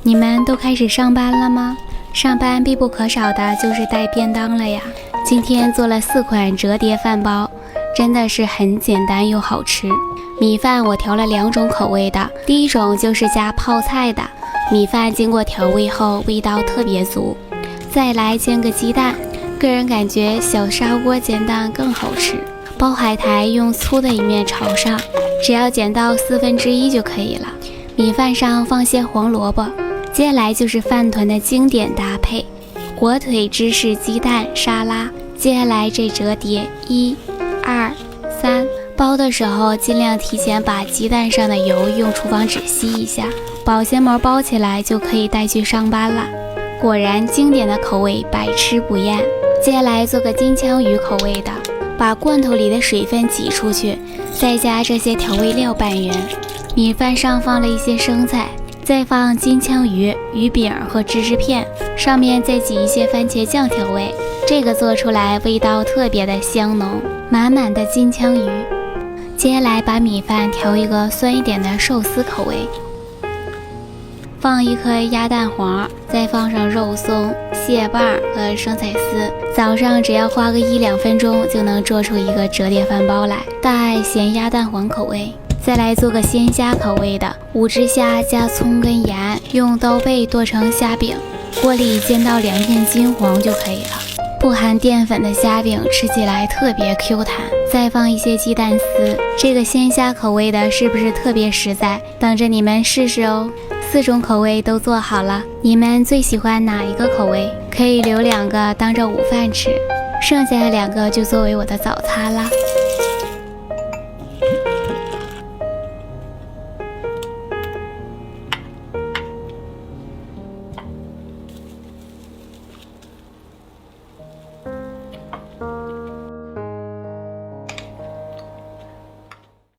你们都开始上班了吗？上班必不可少的就是带便当了呀。今天做了4款折叠饭包，真的是很简单又好吃。米饭我调了2种口味的，第一种就是加泡菜的，米饭经过调味后味道特别足。再来煎个鸡蛋，个人感觉小砂锅煎蛋更好吃。包海苔用粗的一面朝上，只要剪到1/4就可以了。米饭上放些黄萝卜。接下来就是饭团的经典搭配，火腿芝士鸡蛋沙拉。接下来这折叠1、2、3，包的时候尽量提前把鸡蛋上的油用厨房纸吸一下，保鲜膜包起来就可以带去上班了。果然经典的口味，百吃不厌。接下来做个金枪鱼口味的，把罐头里的水分挤出去，再加这些调味料拌匀。米饭上放了一些生菜，再放金枪鱼、鱼饼和芝士片，上面再挤一些番茄酱调味，这个做出来味道特别的香浓，满满的金枪鱼。接下来把米饭调一个酸一点的寿司口味，放1颗鸭蛋黄，再放上肉松、蟹棒和生菜丝。早上只要花个1、2分钟就能做出一个折叠饭包来。大爱咸鸭蛋黄口味。再来做个鲜虾口味的，5只虾加葱跟盐，用刀背剁成虾饼，锅里煎到2片金黄就可以了。不含淀粉的虾饼吃起来特别 Q 弹，再放一些鸡蛋丝。这个鲜虾口味的是不是特别实在？等着你们试试哦。4种口味都做好了，你们最喜欢哪一个口味？可以留2个当着午饭吃，剩下的2个就作为我的早餐啦。